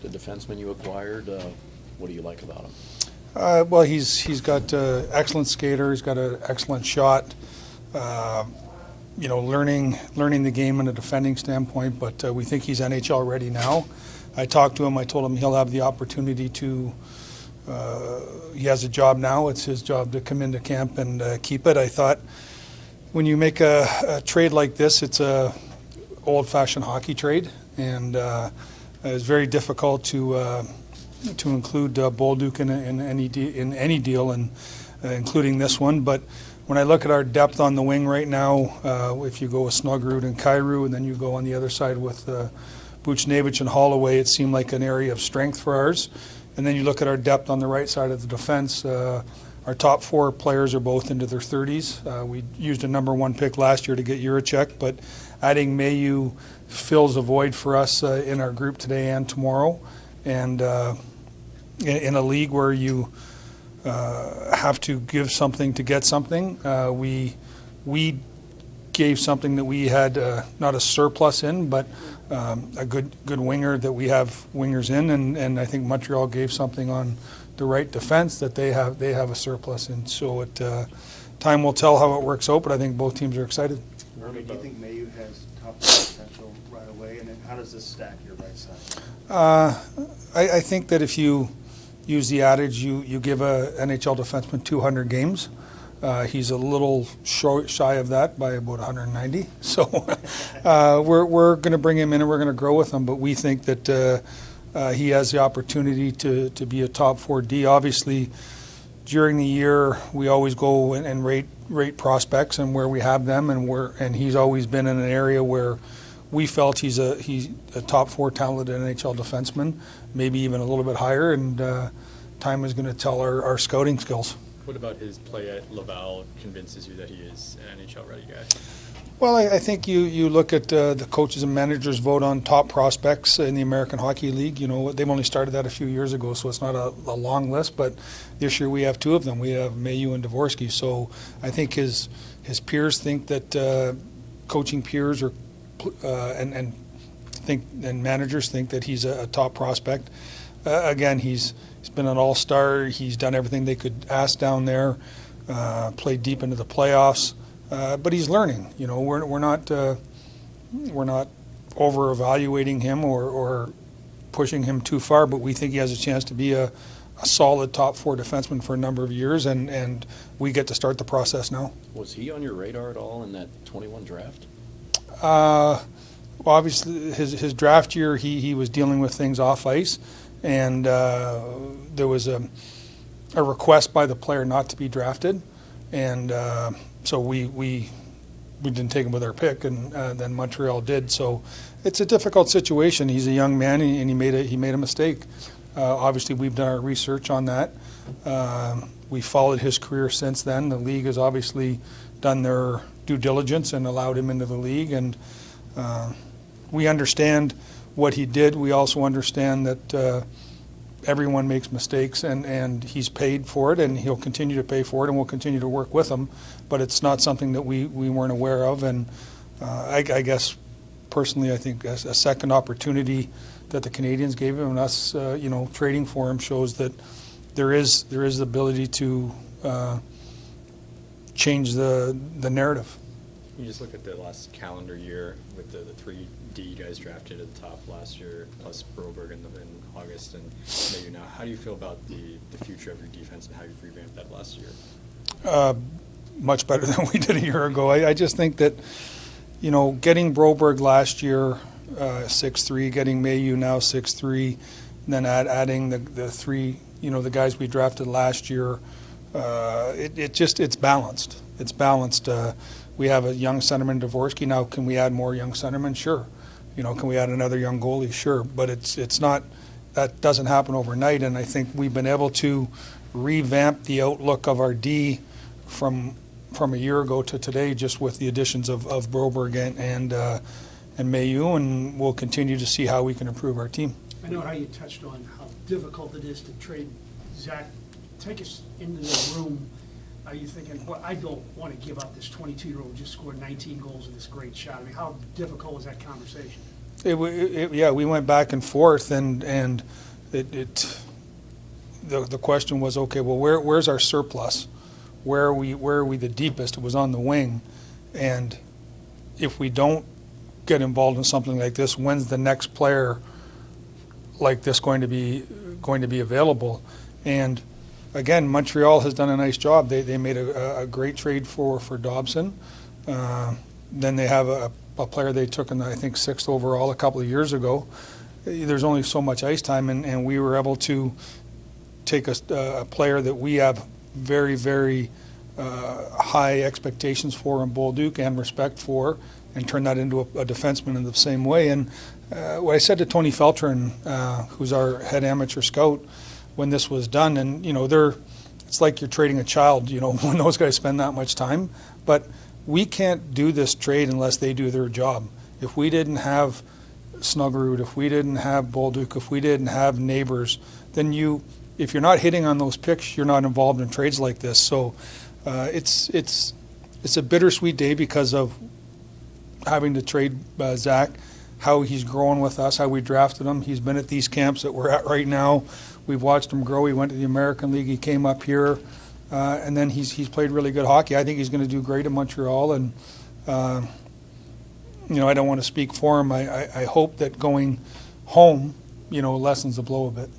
the defenseman you acquired. What do you like about him? Well, he's got excellent skater. He's got an excellent shot. Learning the game in a defending standpoint. But we think he's NHL ready now. I talked to him. I told him he'll have the opportunity to. He has a job now. It's his job to come into camp and keep it. I thought when you make a trade like this, it's a old-fashioned hockey trade, and it's very difficult to include Bolduc in any deal, and including this one. But when I look at our depth on the wing right now, if you go with Snuggerud and Kyrou, and then you go on the other side with Buchnevich and Holloway, it seemed like an area of strength for ours. And then you look at our depth on the right side of the defense. Our top four players are both into their 30s. We used a number 1 pick last year to get Juracek, but adding Mailloux fills a void for us in our group today and tomorrow. And in a league where you have to give something to get something, we gave something that we had not a surplus in, but a good winger that we have wingers in, and I think Montreal gave something on the right defense that they have a surplus in. So time will tell how it works out, but I think both teams are excited. Do you think Mailloux has top potential right away, and then how does this stack your right side? I think that if you use the adage, you give a NHL defenseman 200 games. He's a little shy of that by about 190. So we're going to bring him in and we're going to grow with him. But we think that he has the opportunity to be a top 4D. Obviously, during the year, we always go and rate prospects and where we have them, and he's always been in an area where we felt he's a top 4 talented NHL defenseman, maybe even a little bit higher. And time is going to tell our scouting skills. What about his play at Laval convinces you that he is an NHL-ready guy? Well, I think you look at the coaches and managers vote on top prospects in the American Hockey League. You know, they've only started that a few years ago, so it's not a long list. But this year we have 2 of them. We have Mailloux and Dvorsky. So I think his peers think that coaching peers are and managers think that he's a top prospect. Again, he's been an all-star. He's done everything they could ask down there. Played deep into the playoffs. But he's learning. You know, we're not over-evaluating him or pushing him too far. But we think he has a chance to be a solid top 4 defenseman for a number of years, and we get to start the process now. Was he on your radar at all in that 21 draft? Well, obviously, his draft year, he was dealing with things off ice, and there was a request by the player not to be drafted, and so we didn't take him with our pick, and then Montreal did. So it's a difficult situation. He's a young man, and he made a mistake. Obviously, we've done our research on that. We followed his career since then. The league has obviously done their due diligence and allowed him into the league, and we understand what he did. We also understand that everyone makes mistakes, and he's paid for it, and he'll continue to pay for it, and we'll continue to work with him. But it's not something that we weren't aware of, and I guess personally, I think a second opportunity that the Canadiens gave him and us, trading for him shows that there is the ability to change the narrative. You just look at the last calendar year with the 3D guys drafted at the top last year, plus Broberg in August and Mailloux now. How do you feel about the future of your defense and how you've revamped that last year? Much better than we did a year ago. I just think that, getting Broberg last year 6'3", getting Mailloux now 6'3", and then adding the 3, the guys we drafted last year, it's balanced. It's balanced. We have a young centerman, Dvorsky. Now, can we add more young centermen? Sure. Can we add another young goalie? Sure. But it's not, that doesn't happen overnight, and I think we've been able to revamp the outlook of our D from a year ago to today, just with the additions of Broberg and Mailloux, and we'll continue to see how we can improve our team. I know how you touched on how difficult it is to trade. Zach, take us into the room. Are you thinking, well, I don't want to give up this 22-year-old who just scored 19 goals in this great shot? I mean, how difficult was that conversation? Yeah, we went back and forth, and the question was, okay, well, where's our surplus? Where are we the deepest? It was on the wing, and if we don't get involved in something like this, when's the next player like this going to be available? And again, Montreal has done a nice job. They made a great trade for Dobson. Then they have a player they took in the, I think, 6th overall a couple of years ago. There's only so much ice time, and we were able to take a player that we have very, very high expectations for in Bolduc and respect for, and turn that into a defenseman in the same way. And what I said to Tony Feltrin, who's our head amateur scout, when this was done, and it's like you're trading a child, when those guys spend that much time. But we can't do this trade unless they do their job. If we didn't have Snuggerud, if we didn't have Bolduc, if we didn't have Neighbors, then if you're not hitting on those picks, you're not involved in trades like this. So it's a bittersweet day because of having to trade Zack, how he's growing with us, how we drafted him. He's been at these camps that we're at right now. We've watched him grow. He went to the American League. He came up here, and then he's played really good hockey. I think he's going to do great in Montreal, and I don't want to speak for him. I hope that going home, lessens the blow a bit.